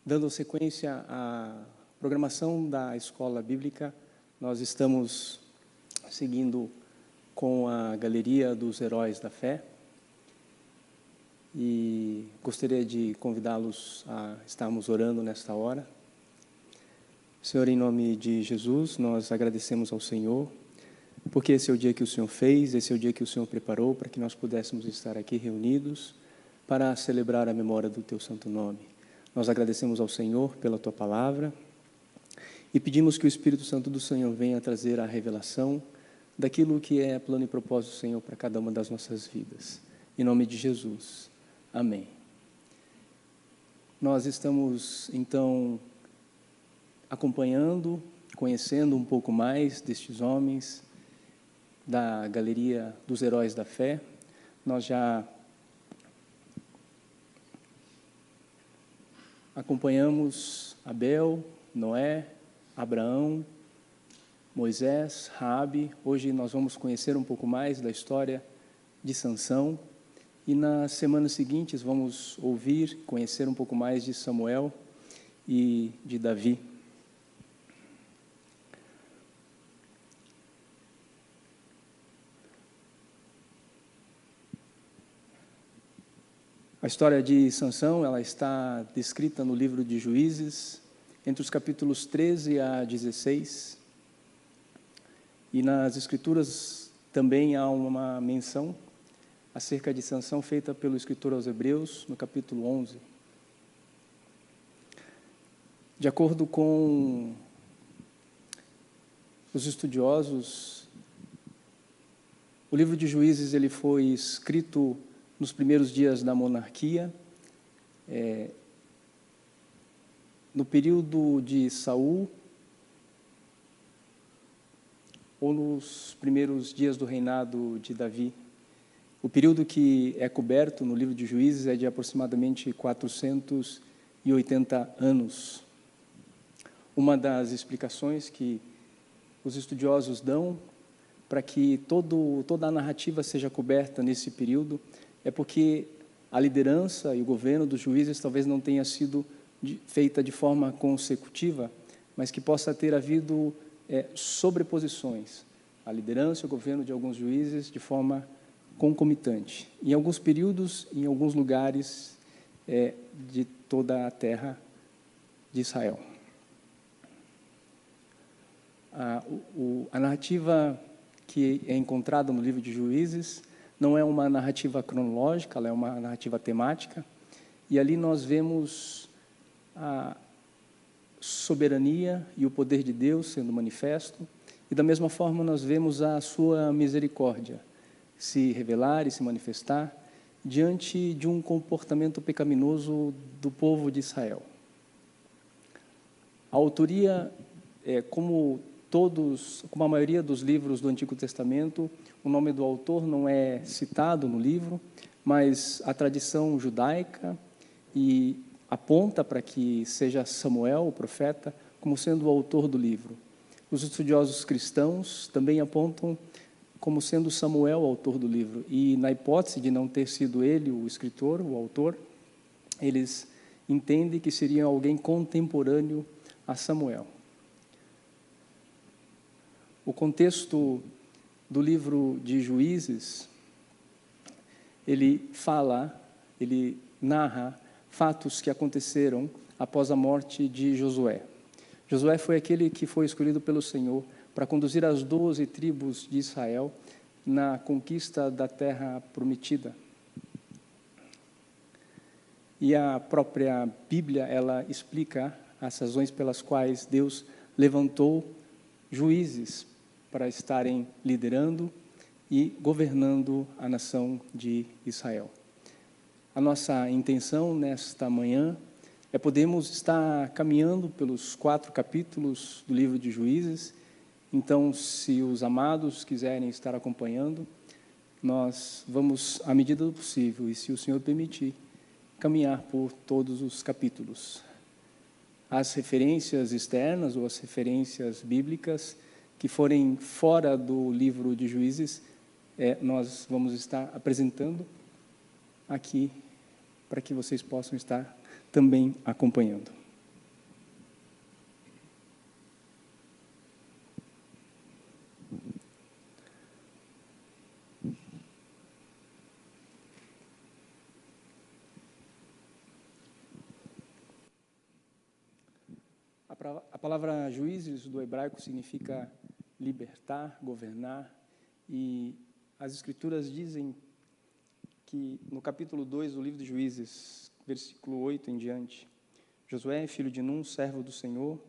Dando sequência à programação da Escola Bíblica, nós estamos seguindo com a Galeria dos Heróis da Fé e gostaria de convidá-los a estarmos orando nesta hora. Senhor, em nome de Jesus, nós agradecemos ao Senhor, porque esse é o dia que o Senhor fez, esse é o dia que o Senhor preparou para que nós pudéssemos estar aqui reunidos para celebrar a memória do Teu santo nome. Nós agradecemos ao Senhor pela Tua palavra e pedimos que o Espírito Santo do Senhor venha trazer a revelação daquilo que é plano e propósito do Senhor para cada uma das nossas vidas. Em nome de Jesus. Amém. Nós estamos, então, acompanhando, conhecendo um pouco mais destes homens da Galeria dos Heróis da Fé. Nós já acompanhamos Abel, Noé, Abraão, Moisés, Raabe. Hoje nós vamos conhecer um pouco mais da história de Sansão. E nas semanas seguintes vamos ouvir, conhecer um pouco mais de Samuel e de Davi. A história de Sansão, ela está descrita no livro de Juízes, entre os capítulos 13 a 16. E nas Escrituras também há uma menção acerca de Sansão feita pelo escritor aos Hebreus, no capítulo 11. De acordo com os estudiosos, o livro de Juízes ele foi escrito nos primeiros dias da monarquia, no período de Saul, ou nos primeiros dias do reinado de Davi. O período que é coberto no livro de Juízes é de aproximadamente 480 anos. Uma das explicações que os estudiosos dão para que toda a narrativa seja coberta nesse período é porque a liderança e o governo dos juízes talvez não tenha sido feita de forma consecutiva, mas que possa ter havido sobreposições. A liderança e o governo de alguns juízes de forma concomitante. Em alguns períodos, em alguns lugares de toda a terra de Israel. A narrativa que é encontrada no livro de Juízes não é uma narrativa cronológica, ela é uma narrativa temática, e ali nós vemos a soberania e o poder de Deus sendo manifesto, e da mesma forma nós vemos a sua misericórdia se revelar e se manifestar diante de um comportamento pecaminoso do povo de Israel. A autoria, como a maioria dos livros do Antigo Testamento, o nome do autor não é citado no livro, mas a tradição judaica e aponta para que seja Samuel, o profeta, como sendo o autor do livro. Os estudiosos cristãos também apontam como sendo Samuel o autor do livro. E na hipótese de não ter sido ele o escritor, o autor, eles entendem que seria alguém contemporâneo a Samuel. O contexto do livro de Juízes, ele narra fatos que aconteceram após a morte de Josué. Josué foi aquele que foi escolhido pelo Senhor para conduzir as 12 tribos de Israel na conquista da terra prometida. E a própria Bíblia, ela explica as razões pelas quais Deus levantou juízes para estarem liderando e governando a nação de Israel. A nossa intenção nesta manhã é podermos estar caminhando pelos 4 capítulos do livro de Juízes. Então, se os amados quiserem estar acompanhando, nós vamos, à medida do possível, e se o Senhor permitir, caminhar por todos os capítulos. As referências externas ou as referências bíblicas que forem fora do livro de Juízes, nós vamos estar apresentando aqui para que vocês possam estar também acompanhando. A palavra juízes do hebraico significa libertar, governar, e as Escrituras dizem que no capítulo 2 do livro de Juízes, versículo 8 em diante, Josué, filho de Num, servo do Senhor,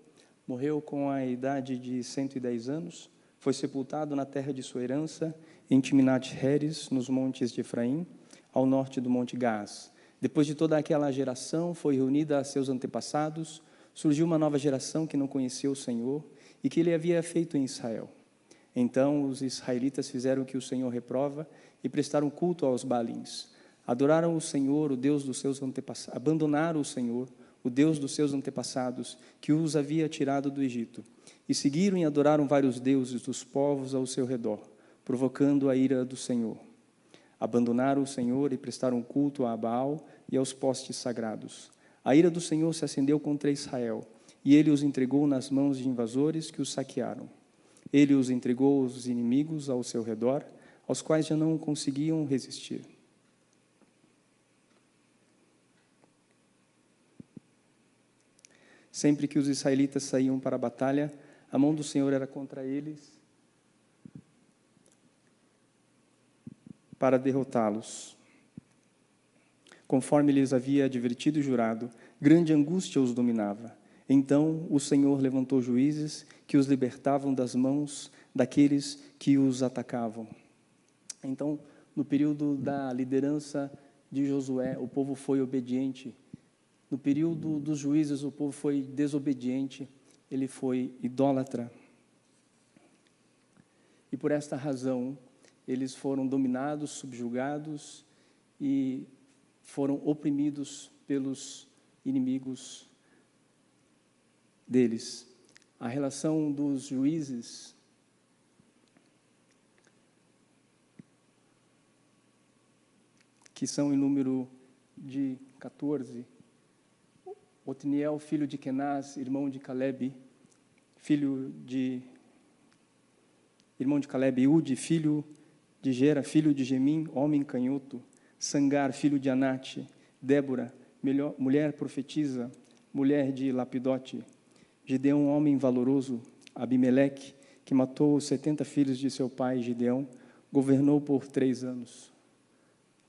morreu com a idade de 110 anos, foi sepultado na terra de sua herança, em Timnat-Heres, nos montes de Efraim, ao norte do Monte Gás. Depois de toda aquela geração foi reunida a seus antepassados, surgiu uma nova geração que não conhecia o Senhor e que ele havia feito em Israel. Então os israelitas fizeram o que o Senhor reprova e prestaram culto aos Baalins. Adoraram o Senhor, o Deus dos seus antepassados, abandonaram o Senhor, o Deus dos seus antepassados, que os havia tirado do Egito, e seguiram e adoraram vários deuses dos povos ao seu redor, provocando a ira do Senhor. Abandonaram o Senhor e prestaram culto a Baal e aos postes sagrados. A ira do Senhor se acendeu contra Israel, e ele os entregou nas mãos de invasores que os saquearam. Ele os entregou aos inimigos ao seu redor, aos quais já não conseguiam resistir. Sempre que os israelitas saíam para a batalha, a mão do Senhor era contra eles para derrotá-los. Conforme lhes havia advertido e jurado, grande angústia os dominava. Então o Senhor levantou juízes que os libertavam das mãos daqueles que os atacavam. Então, no período da liderança de Josué, o povo foi obediente. No período dos juízes, o povo foi desobediente, ele foi idólatra. E por esta razão, eles foram dominados, subjugados e foram oprimidos pelos inimigos deles. A relação dos juízes que são em número de 14, Otniel, filho de Kenaz, irmão de Calebe, Iude, filho de Gera, filho de Gemim, homem canhoto, Sangar, filho de Anate, Débora, mulher profetisa, mulher de Lapidote, Gideão, homem valoroso, Abimeleque, que matou os 70 filhos de seu pai Gideão, governou por 3 anos.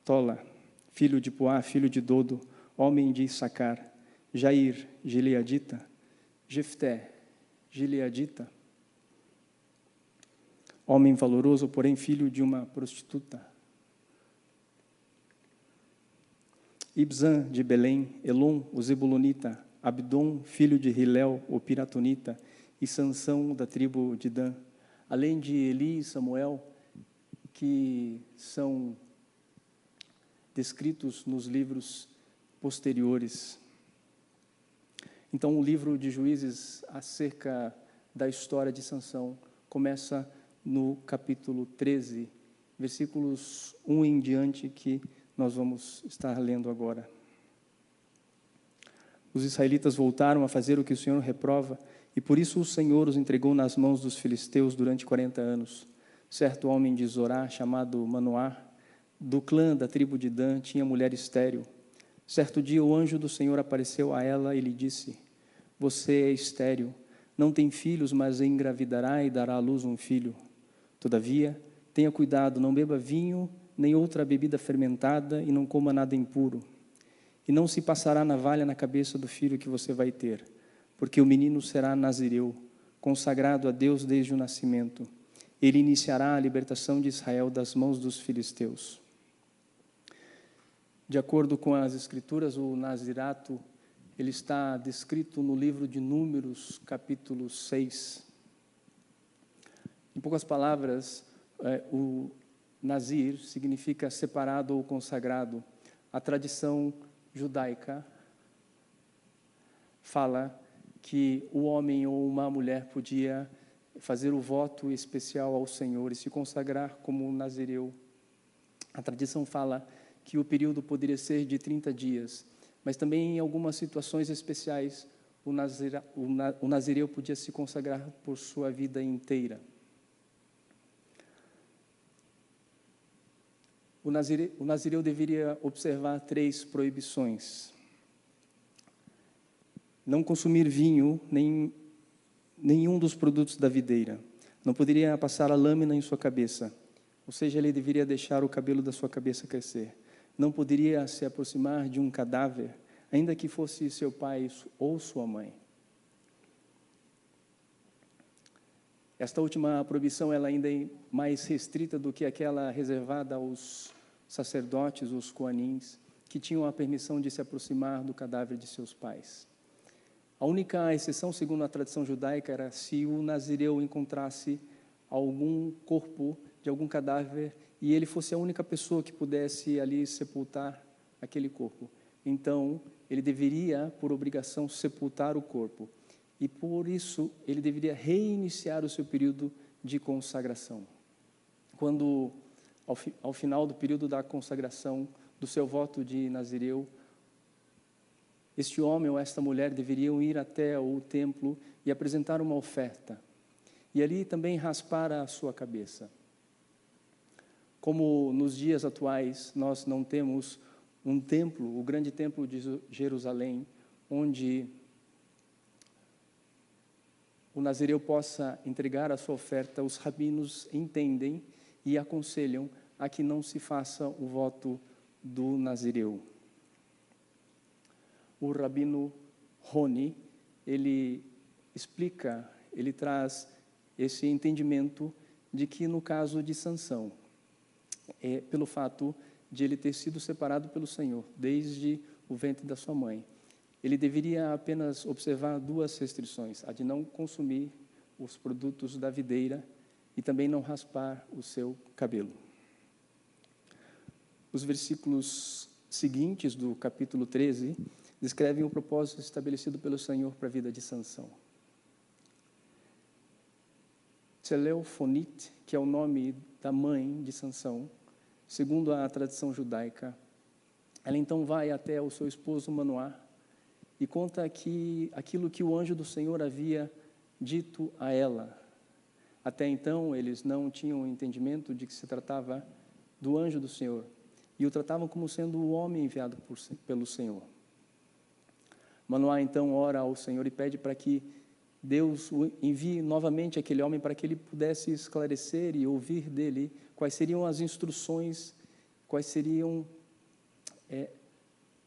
Tola, filho de Puá, filho de Dodo, homem de Issacar, Jair, gileadita, Jefté, gileadita, homem valoroso, porém filho de uma prostituta. Ibzan, de Belém, Elon, o Zebulonita, Abdom, filho de Hilel, o Piratonita, e Sansão, da tribo de Dan, além de Eli e Samuel, que são descritos nos livros posteriores. Então, o livro de Juízes, acerca da história de Sansão, começa no capítulo 13, versículos 1 em diante, que nós vamos estar lendo agora. Os israelitas voltaram a fazer o que o Senhor reprova, e por isso o Senhor os entregou nas mãos dos filisteus durante 40 anos. Certo homem de Zorá, chamado Manoá, do clã da tribo de Dan, tinha mulher estéril. Certo dia o anjo do Senhor apareceu a ela e lhe disse: você é estéril, não tem filhos, mas engravidará e dará à luz um filho. Todavia, tenha cuidado, não beba vinho, nem outra bebida fermentada, e não coma nada impuro. E não se passará navalha na cabeça do filho que você vai ter, porque o menino será nazireu, consagrado a Deus desde o nascimento. Ele iniciará a libertação de Israel das mãos dos filisteus. De acordo com as Escrituras, o nazirato, ele está descrito no livro de Números, capítulo 6. Em poucas palavras, o nazir significa separado ou consagrado. A tradição judaica fala que o homem ou uma mulher podia fazer o voto especial ao Senhor e se consagrar como nazireu. A tradição fala que o período poderia ser de 30 dias, mas também em algumas situações especiais o nazireu podia se consagrar por sua vida inteira. O nazireu deveria observar 3 proibições. não consumir vinho, nem nenhum dos produtos da videira. Não poderia passar a lâmina em sua cabeça, ou seja, ele deveria deixar o cabelo da sua cabeça crescer. Não poderia se aproximar de um cadáver, ainda que fosse seu pai ou sua mãe. Esta última proibição ela ainda é mais restrita do que aquela reservada aos sacerdotes, os coanins, que tinham a permissão de se aproximar do cadáver de seus pais. A única exceção, segundo a tradição judaica, era se o nazireu encontrasse algum corpo de algum cadáver e ele fosse a única pessoa que pudesse ali sepultar aquele corpo. Então, ele deveria, por obrigação, sepultar o corpo. E, por isso, ele deveria reiniciar o seu período de consagração. Quando, ao final do período da consagração, do seu voto de nazireu, este homem ou esta mulher deveriam ir até o templo e apresentar uma oferta. E ali também raspar a sua cabeça. Como nos dias atuais nós não temos um templo, o grande templo de Jerusalém, onde o nazireu possa entregar a sua oferta, os rabinos entendem e aconselham a que não se faça o voto do nazireu. O rabino Roni, ele explica, ele traz esse entendimento de que no caso de Sansão, pelo fato de ele ter sido separado pelo Senhor desde o ventre da sua mãe, ele deveria apenas observar duas restrições: a de não consumir os produtos da videira e também não raspar o seu cabelo. Os versículos seguintes do capítulo 13 descrevem o propósito estabelecido pelo Senhor para a vida de Sansão. Tseleufonit, que é o nome da mãe de Sansão, segundo a tradição judaica, ela então vai até o seu esposo Manoá e conta que aquilo que o anjo do Senhor havia dito a ela. Até então, eles não tinham entendimento de que se tratava do anjo do Senhor e o tratavam como sendo o homem enviado pelo Senhor. Manoá então ora ao Senhor e pede para que Deus envie novamente aquele homem para que ele pudesse esclarecer e ouvir dele quais seriam as instruções, quais seriam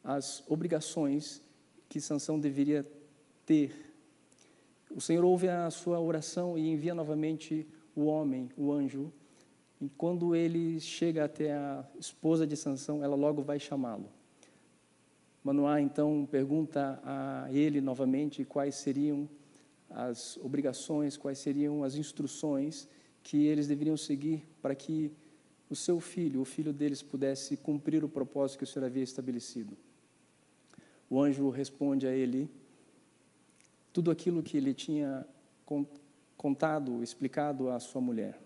as obrigações que Sansão deveria ter. O Senhor ouve a sua oração e envia novamente o homem, o anjo, e quando ele chega até a esposa de Sansão, ela logo vai chamá-lo. Manoá então pergunta a ele novamente quais seriam as obrigações, quais seriam as instruções que eles deveriam seguir para que o seu filho, o filho deles, pudesse cumprir o propósito que o Senhor havia estabelecido. O anjo responde a ele tudo aquilo que ele tinha contado, explicado à sua mulher.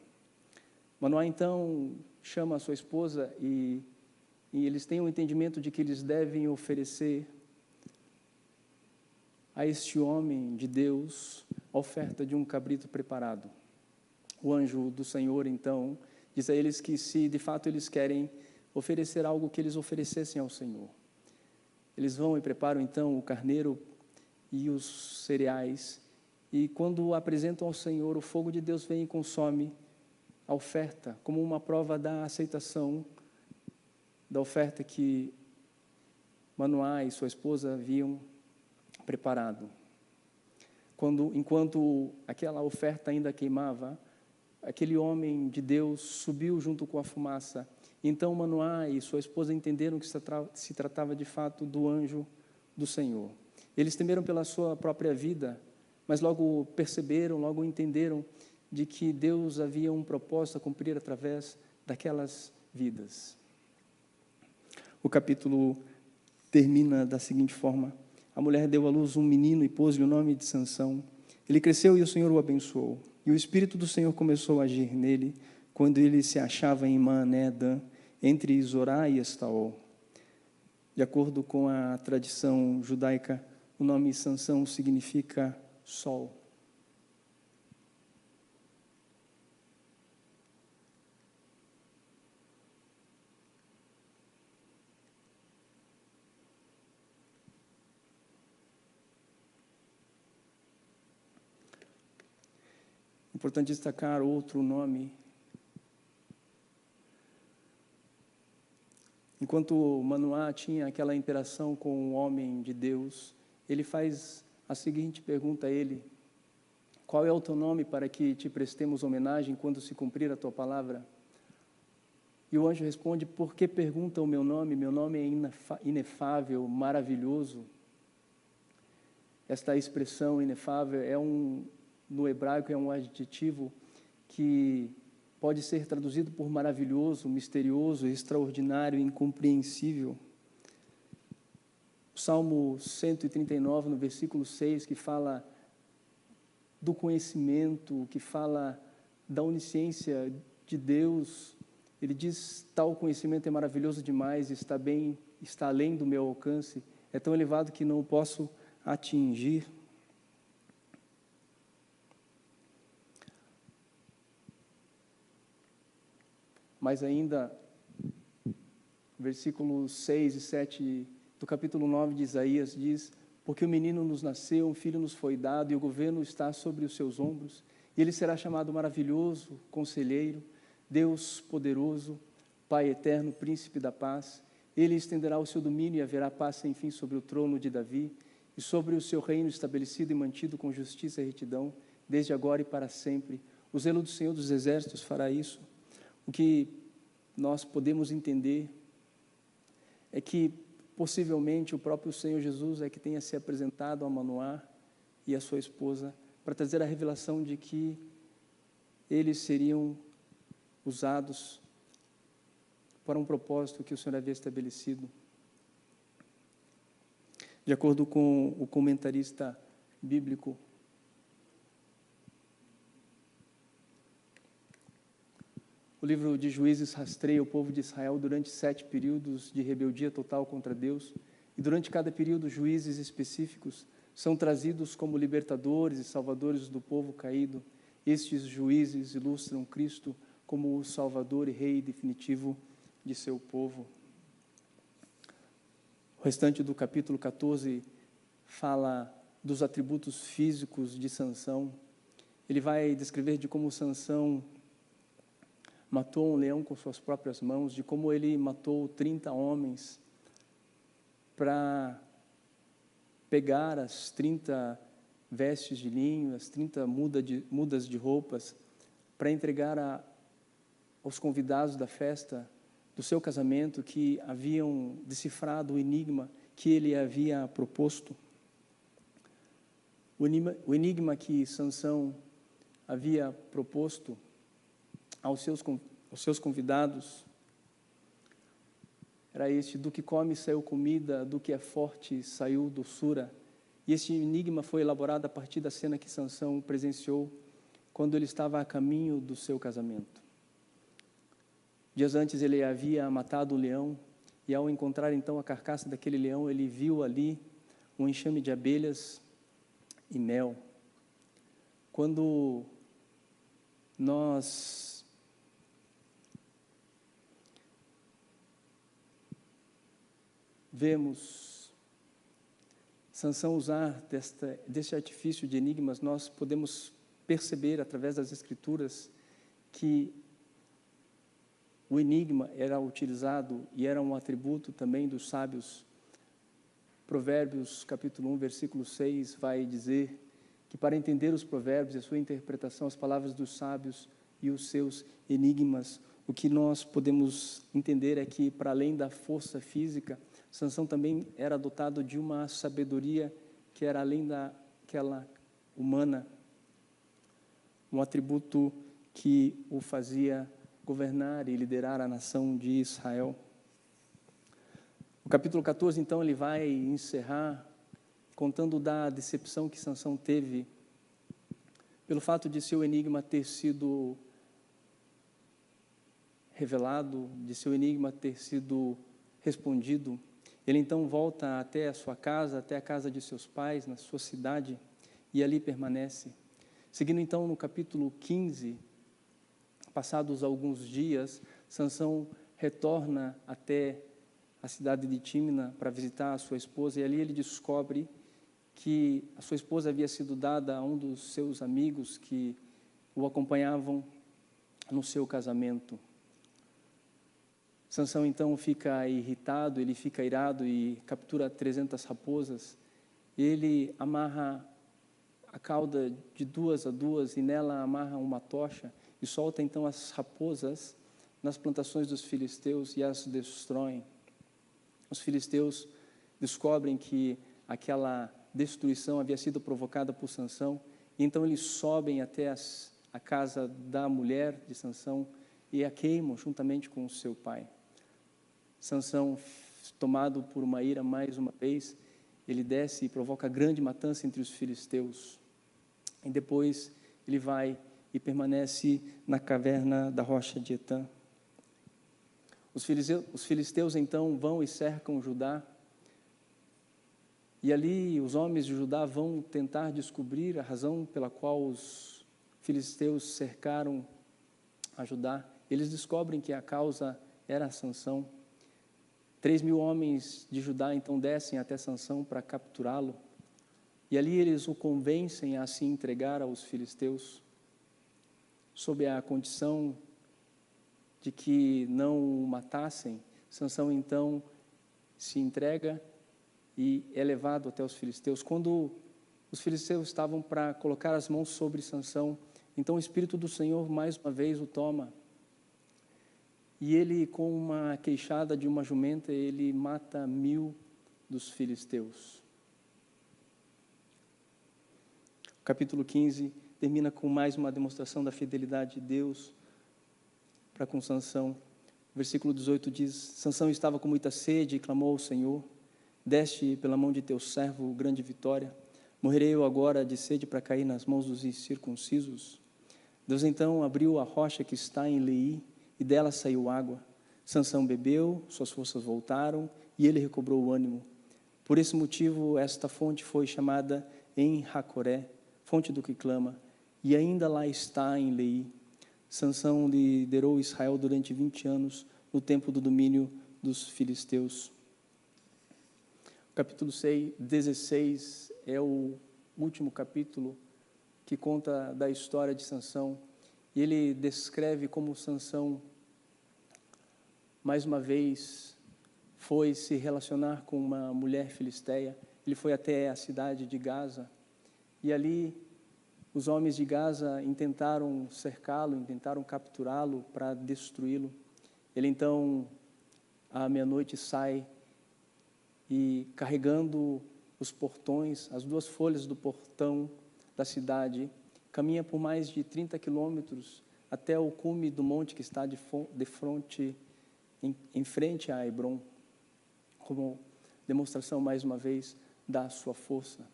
Manoá então chama a sua esposa e eles têm o entendimento de que eles devem oferecer a este homem de Deus a oferta de um cabrito preparado. O anjo do Senhor, então, diz a eles que se de fato eles querem oferecer algo, que eles oferecessem ao Senhor. Eles vão e preparam então o carneiro e os cereais, e quando o apresentam ao Senhor, o fogo de Deus vem e consome a oferta, como uma prova da aceitação da oferta que Manoá e sua esposa haviam preparado. Enquanto aquela oferta ainda queimava, aquele homem de Deus subiu junto com a fumaça. Então Manoá e sua esposa entenderam que se tratava de fato do anjo do Senhor. Eles temeram pela sua própria vida, mas logo perceberam, logo entenderam de que Deus havia um propósito a cumprir através daquelas vidas. O capítulo termina da seguinte forma: a mulher deu à luz um menino e pôs-lhe o nome de Sansão. Ele cresceu e o Senhor o abençoou. E o Espírito do Senhor começou a agir nele, quando ele se achava em Maanedã, entre Zorá e Estaol. De acordo com a tradição judaica, o nome Sansão significa sol. importante destacar outro nome. Enquanto Manoá tinha aquela interação com o homem de Deus, ele faz a seguinte pergunta a ele: qual é o teu nome para que te prestemos homenagem quando se cumprir a tua palavra? E o anjo responde: por que pergunta o meu nome? Meu nome é inefável, maravilhoso. Esta expressão inefável no hebraico é um adjetivo que pode ser traduzido por maravilhoso, misterioso, extraordinário, incompreensível. O Salmo 139, no versículo 6, que fala do conhecimento, que fala da onisciência de Deus, ele diz: tal conhecimento é maravilhoso demais, está além do meu alcance, é tão elevado que não o posso atingir. Mas ainda, versículos 6 e 7 do capítulo 9 de Isaías diz: porque o menino nos nasceu, um filho nos foi dado, e o governo está sobre os seus ombros, e ele será chamado maravilhoso, conselheiro, Deus poderoso, Pai eterno, príncipe da paz. Ele estenderá o seu domínio e haverá paz sem fim sobre o trono de Davi, e sobre o seu reino estabelecido e mantido com justiça e retidão, desde agora e para sempre. O zelo do Senhor dos Exércitos fará isso. O que nós podemos entender é que, possivelmente, o próprio Senhor Jesus é que tenha se apresentado a Manoá e a sua esposa para trazer a revelação de que eles seriam usados para um propósito que o Senhor havia estabelecido. De acordo com o comentarista bíblico, o livro de Juízes rastreia o povo de Israel durante 7 períodos de rebeldia total contra Deus, e durante cada período, juízes específicos são trazidos como libertadores e salvadores do povo caído. Estes juízes ilustram Cristo como o Salvador e Rei definitivo de seu povo. O restante do capítulo 14 fala dos atributos físicos de Sansão. Ele vai descrever de como Sansão matou um leão com suas próprias mãos, de como ele matou 30 homens para pegar as 30 vestes de linho, as 30 mudas de roupas, para entregar aos convidados da festa do seu casamento, que haviam decifrado o enigma que ele havia proposto. O enigma que Sansão havia proposto aos seus convidados era este: do que come saiu comida, do que é forte saiu doçura. E este enigma foi elaborado a partir da cena que Sansão presenciou quando ele estava a caminho do seu casamento. Dias antes ele havia matado o leão, e ao encontrar então a carcaça daquele leão, ele viu ali um enxame de abelhas e mel. Quando nós vemos Sansão usar deste artifício de enigmas, nós podemos perceber através das Escrituras que o enigma era utilizado e era um atributo também dos sábios. Provérbios capítulo 1, versículo 6 vai dizer que para entender os provérbios e a sua interpretação, as palavras dos sábios e os seus enigmas, o que nós podemos entender é que, para além da força física, Sansão também era dotado de uma sabedoria que era além daquela humana, um atributo que o fazia governar e liderar a nação de Israel. O capítulo 14, então, ele vai encerrar contando da decepção que Sansão teve pelo fato de seu enigma ter sido revelado, de seu enigma ter sido respondido. Ele então volta até a sua casa, até a casa de seus pais, na sua cidade, e ali permanece. Seguindo então no capítulo 15, passados alguns dias, Sansão retorna até a cidade de Tímina para visitar a sua esposa, e ali ele descobre que a sua esposa havia sido dada a um dos seus amigos que o acompanhavam no seu casamento. Sansão então fica irritado, ele fica irado e captura 300 raposas. Ele amarra a cauda de 2 a 2 e nela amarra uma tocha e solta então as raposas nas plantações dos filisteus e as destroem. Os filisteus descobrem que aquela destruição havia sido provocada por Sansão, e então eles sobem até a casa da mulher de Sansão e a queimam juntamente com o seu pai. Sansão, tomado por uma ira mais uma vez, ele desce e provoca grande matança entre os filisteus. E depois ele vai e permanece na caverna da rocha de Etã. Os filisteus então vão e cercam Judá. E ali os homens de Judá vão tentar descobrir a razão pela qual os filisteus cercaram a Judá. Eles descobrem que a causa era Sansão. 3.000 homens de Judá então descem até Sansão para capturá-lo. E ali eles o convencem a se entregar aos filisteus, sob a condição de que não o matassem. Sansão então se entrega e é levado até os filisteus. Quando os filisteus estavam para colocar as mãos sobre Sansão, então o Espírito do Senhor mais uma vez o toma. E ele, com uma queixada de uma jumenta, ele mata 1.000 dos filisteus. O capítulo 15 termina com mais uma demonstração da fidelidade de Deus para com Sansão. O versículo 18 diz: Sansão estava com muita sede e clamou ao Senhor: deste pela mão de teu servo grande vitória. Morrerei eu agora de sede para cair nas mãos dos incircuncisos? Deus então abriu a rocha que está em Leí, e dela saiu água. Sansão bebeu, suas forças voltaram, e ele recobrou o ânimo. Por esse motivo, esta fonte foi chamada En-Hacoré, fonte do que clama, e ainda lá está em Leí. Sansão liderou Israel durante 20 anos, no tempo do domínio dos filisteus. O capítulo 16 é o último capítulo que conta da história de Sansão. E ele descreve como Sansão, mais uma vez, foi se relacionar com uma mulher filisteia. Ele foi até a cidade de Gaza, e ali os homens de Gaza intentaram cercá-lo, intentaram capturá-lo para destruí-lo. Ele então, à meia-noite, sai e, carregando os portões, as 2 folhas do portão da cidade, caminha por mais de 30 quilômetros até o cume do monte que está em frente a Hebrom, como demonstração, mais uma vez, da sua força.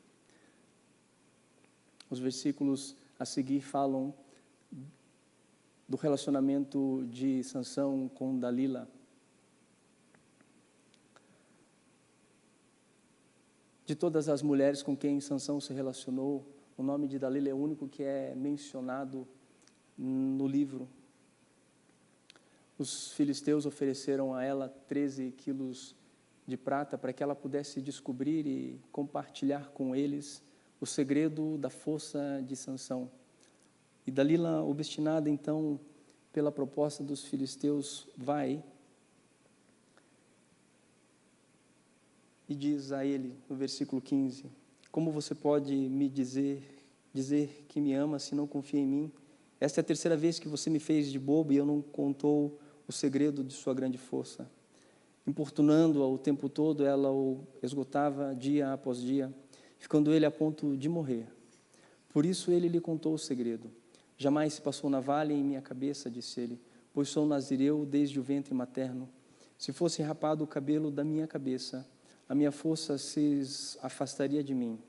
Os versículos a seguir falam do relacionamento de Sansão com Dalila. De todas as mulheres com quem Sansão se relacionou, o nome de Dalila é o único que é mencionado no livro. Os filisteus ofereceram a ela 13 quilos de prata para que ela pudesse descobrir e compartilhar com eles o segredo da força de Sansão. E Dalila, obstinada então pela proposta dos filisteus, vai e diz a ele, no versículo 15: como você pode me dizer que me ama se não confia em mim? Esta é a 3ª vez que você me fez de bobo e eu não contou o segredo de sua grande força. Importunando-a o tempo todo, ela o esgotava dia após dia, ficando ele a ponto de morrer. Por isso ele lhe contou o segredo. Jamais se passou navalha em minha cabeça, disse ele, pois sou nazireu desde o ventre materno. Se fosse rapado o cabelo da minha cabeça, a minha força se afastaria de mim,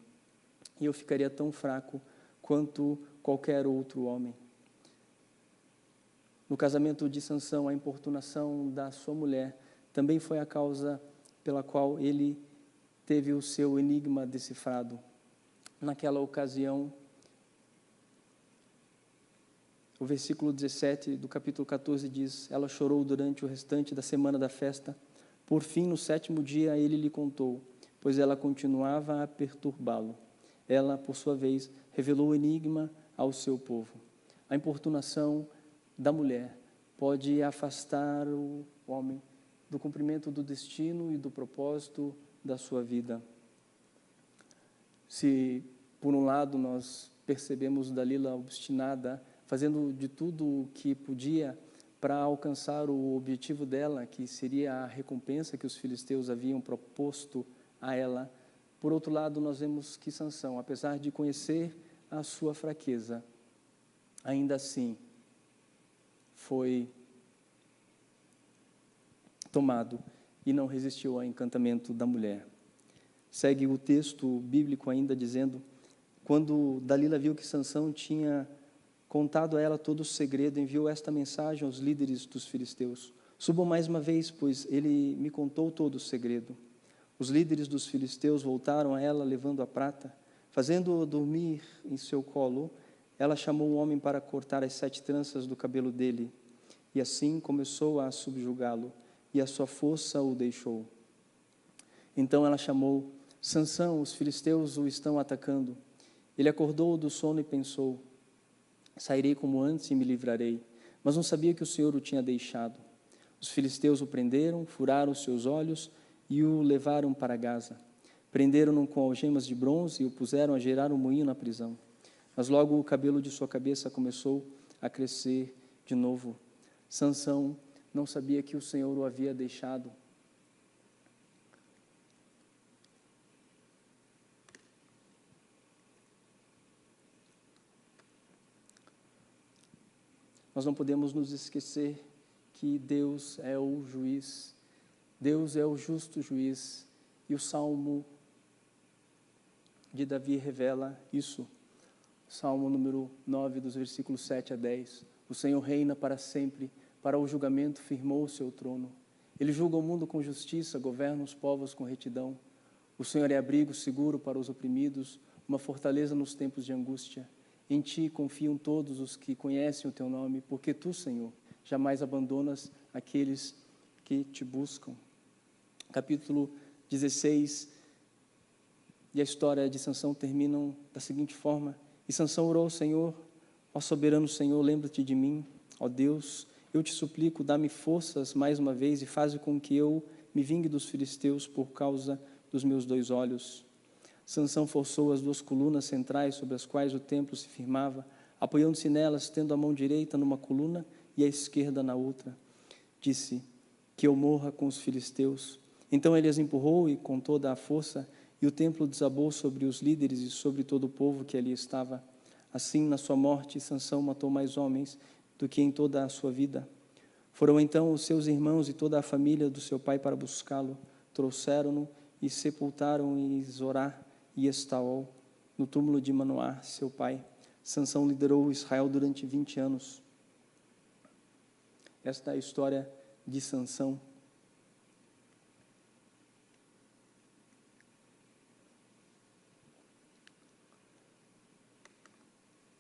e eu ficaria tão fraco quanto qualquer outro homem. No casamento de Sansão, a importunação da sua mulher também foi a causa pela qual ele teve o seu enigma decifrado. Naquela ocasião, o versículo 17 do capítulo 14 diz: ela chorou durante o restante da semana da festa. Por fim, no 7º dia, ele lhe contou, pois ela continuava a perturbá-lo. Ela, por sua vez, revelou o enigma ao seu povo. a importunação da mulher pode afastar o homem do cumprimento do destino e do propósito da sua vida. Se, por um lado, nós percebemos Dalila obstinada, fazendo de tudo o que podia para alcançar o objetivo dela, que seria a recompensa que os filisteus haviam proposto a ela, por outro lado, nós vemos que Sansão, apesar de conhecer a sua fraqueza, ainda assim foi tomado e não resistiu ao encantamento da mulher. Segue o texto bíblico ainda dizendo: quando Dalila viu que Sansão tinha contado a ela todo o segredo, enviou esta mensagem aos líderes dos filisteus: subam mais uma vez, pois ele me contou todo o segredo. Os líderes dos filisteus voltaram a ela levando a prata. Fazendo-o dormir em seu colo, ela chamou o homem para cortar as 7 tranças do cabelo dele, e assim começou a subjugá-lo, e a sua força o deixou. Então ela chamou: Sansão, os filisteus o estão atacando. Ele acordou do sono e pensou: sairei como antes e me livrarei. Mas não sabia que o Senhor o tinha deixado. Os filisteus o prenderam, furaram os seus olhos e o levaram para Gaza. Prenderam-no com algemas de bronze e o puseram a gerar um moinho na prisão. Mas logo o cabelo de sua cabeça começou a crescer de novo. Sansão não sabia que o Senhor o havia deixado. Nós não podemos nos esquecer que Deus é o juiz, Deus é o justo juiz, e o Salmo de Davi revela isso. Salmo número 9, dos versículos 7 a 10. O Senhor reina para sempre, para o julgamento firmou o seu trono. Ele julga o mundo com justiça, governa os povos com retidão. O Senhor é abrigo seguro para os oprimidos, uma fortaleza nos tempos de angústia. Em ti confiam todos os que conhecem o teu nome, porque tu, Senhor, jamais abandonas aqueles que te buscam. Capítulo 16, e a história de Sansão terminam da seguinte forma: e Sansão orou ao Senhor: ó soberano Senhor, lembra-te de mim, ó Deus, eu te suplico, dá-me forças mais uma vez e faze com que eu me vingue dos filisteus por causa dos meus 2 olhos. Sansão forçou as 2 colunas centrais sobre as quais o templo se firmava, apoiando-se nelas, tendo a mão direita numa coluna e a esquerda na outra. Disse: que eu morra com os filisteus. Então ele as empurrou e com toda a força, e o templo desabou sobre os líderes e sobre todo o povo que ali estava. Assim, na sua morte, Sansão matou mais homens do que em toda a sua vida. Foram então os seus irmãos e toda a família do seu pai para buscá-lo. Trouxeram-no e sepultaram em Zorá e Estaol, no túmulo de Manoá, seu pai. Sansão liderou Israel durante 20 anos. Esta é a história de Sansão.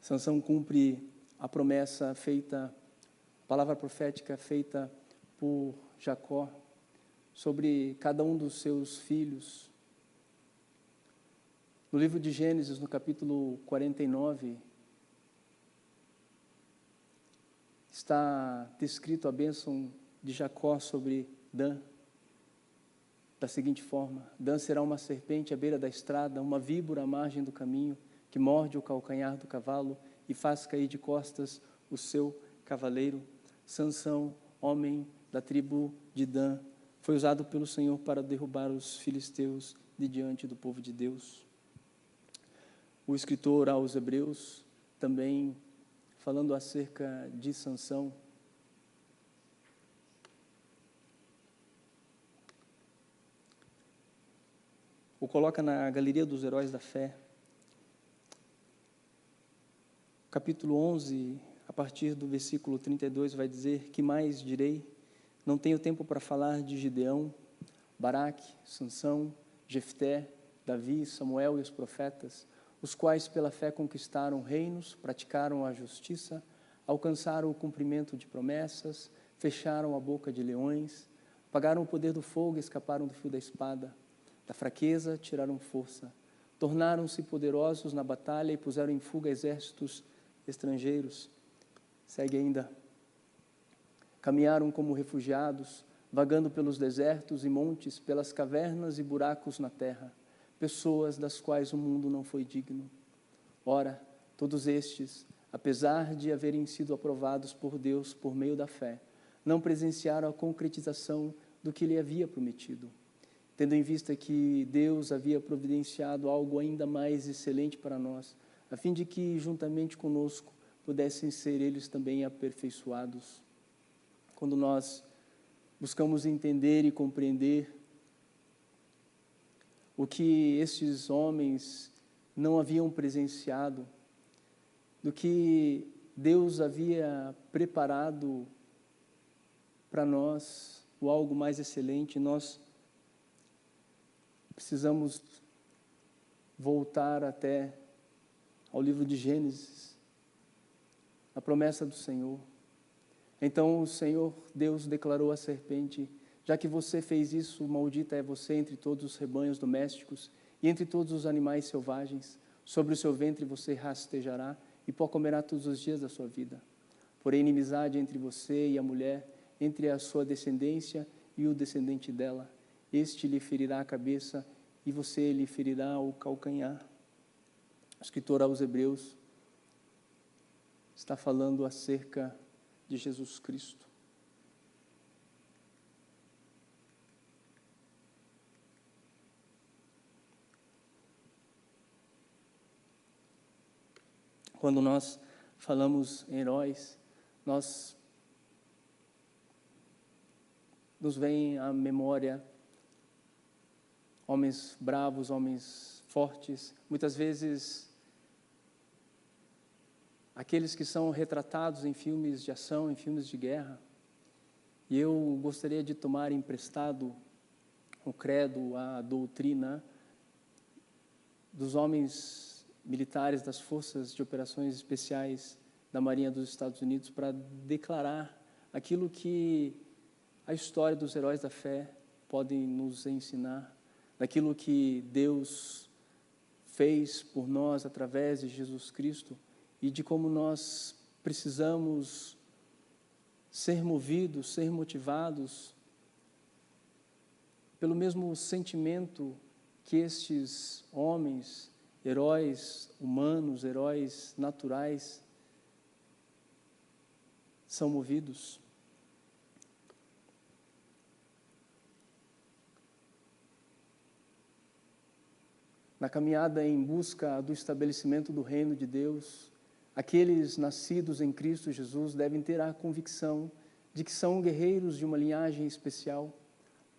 Sansão cumpre a promessa feita, a palavra profética feita por Jacó sobre cada um dos seus filhos. No livro de Gênesis, no capítulo 49, está descrito a bênção de Jacó sobre Dan, da seguinte forma: Dan será uma serpente à beira da estrada, uma víbora à margem do caminho, que morde o calcanhar do cavalo e faz cair de costas o seu cavaleiro. Sansão, homem da tribo de Dan, foi usado pelo Senhor para derrubar os filisteus de diante do povo de Deus. O escritor aos Hebreus, também falando acerca de Sansão, o coloca na galeria dos heróis da fé. Capítulo 11, a partir do versículo 32, vai dizer: que mais direi? Não tenho tempo para falar de Gideão, Baraque, Sansão, Jefté, Davi, Samuel e os profetas, os quais pela fé conquistaram reinos, praticaram a justiça, alcançaram o cumprimento de promessas, fecharam a boca de leões, apagaram o poder do fogo e escaparam do fio da espada. Da fraqueza tiraram força, tornaram-se poderosos na batalha e puseram em fuga exércitos estrangeiros. Segue ainda. Caminharam como refugiados, vagando pelos desertos e montes, pelas cavernas e buracos na terra, pessoas das quais o mundo não foi digno. Ora, todos estes, apesar de haverem sido aprovados por Deus por meio da fé, não presenciaram a concretização do que lhe havia prometido, tendo em vista que Deus havia providenciado algo ainda mais excelente para nós, a fim de que, juntamente conosco, pudessem ser eles também aperfeiçoados. Quando nós buscamos entender e compreender o que estes homens não haviam presenciado, do que Deus havia preparado para nós, o algo mais excelente, nós precisamos voltar até ao livro de Gênesis, a promessa do Senhor. Então o Senhor Deus declarou à serpente: já que você fez isso, maldita é você entre todos os rebanhos domésticos e entre todos os animais selvagens. Sobre o seu ventre você rastejará e pó comerá todos os dias da sua vida. Porém, inimizade entre você e a mulher, entre a sua descendência e o descendente dela. Este lhe ferirá a cabeça e você lhe ferirá o calcanhar. O escritor aos Hebreus está falando acerca de Jesus Cristo. Quando nós falamos em heróis, nos vem à memória homens bravos, homens fortes, muitas vezes aqueles que são retratados em filmes de ação, em filmes de guerra. E eu gostaria de tomar emprestado o credo, a doutrina dos homens militares das Forças de Operações Especiais da Marinha dos Estados Unidos para declarar aquilo que a história dos heróis da fé pode nos ensinar, daquilo que Deus fez por nós através de Jesus Cristo e de como nós precisamos ser movidos, ser motivados pelo mesmo sentimento que estes homens, heróis humanos, heróis naturais, são movidos. Na caminhada em busca do estabelecimento do reino de Deus, aqueles nascidos em Cristo Jesus devem ter a convicção de que são guerreiros de uma linhagem especial,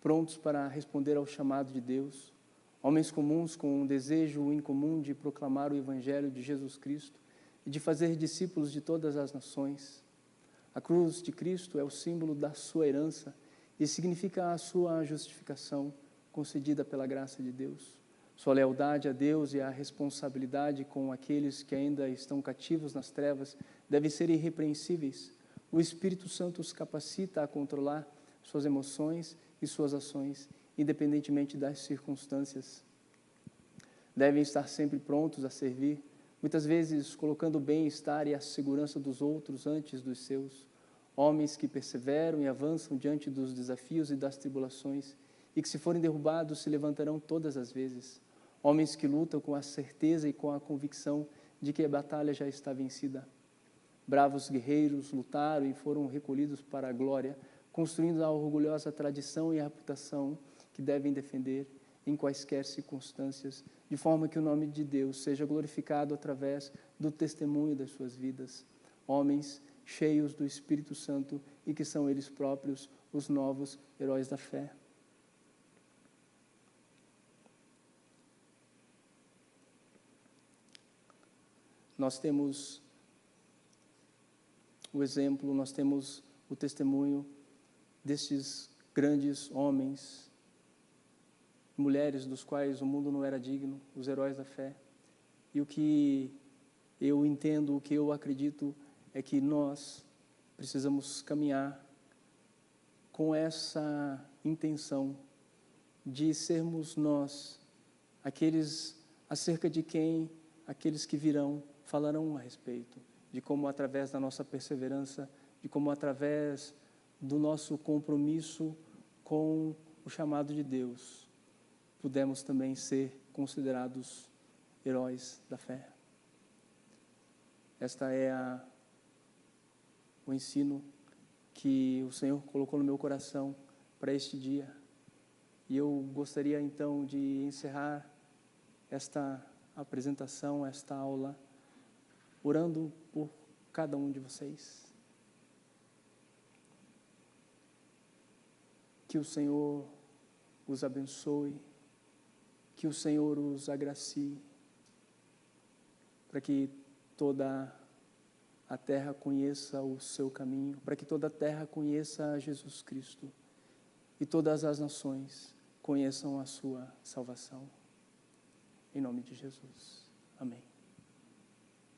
prontos para responder ao chamado de Deus, homens comuns com um desejo incomum de proclamar o Evangelho de Jesus Cristo e de fazer discípulos de todas as nações. A cruz de Cristo é o símbolo da sua herança e significa a sua justificação concedida pela graça de Deus. Sua lealdade a Deus e a responsabilidade com aqueles que ainda estão cativos nas trevas devem ser irrepreensíveis. O Espírito Santo os capacita a controlar suas emoções e suas ações, independentemente das circunstâncias. Devem estar sempre prontos a servir, muitas vezes colocando o bem-estar e a segurança dos outros antes dos seus. Homens que perseveram e avançam diante dos desafios e das tribulações, e que, se forem derrubados, se levantarão todas as vezes. Homens que lutam com a certeza e com a convicção de que a batalha já está vencida. Bravos guerreiros lutaram e foram recolhidos para a glória, construindo a orgulhosa tradição e a reputação que devem defender em quaisquer circunstâncias, de forma que o nome de Deus seja glorificado através do testemunho das suas vidas. Homens cheios do Espírito Santo e que são eles próprios os novos heróis da fé. Nós temos o exemplo, nós temos o testemunho destes grandes homens, mulheres dos quais o mundo não era digno, os heróis da fé. E o que eu entendo, o que eu acredito é que nós precisamos caminhar com essa intenção de sermos nós, aqueles acerca de quem aqueles que virão falarão a respeito. de como através da nossa perseverança, de como através do nosso compromisso com o chamado de Deus, pudemos também ser considerados heróis da fé. Esta é o ensino que o Senhor colocou no meu coração para este dia. E eu gostaria então de encerrar esta apresentação, esta aula, orando por cada um de vocês. Que o Senhor os abençoe, que o Senhor os agracie, para que toda a terra conheça o seu caminho, para que toda a terra conheça Jesus Cristo e todas as nações conheçam a sua salvação. Em nome de Jesus. Amém.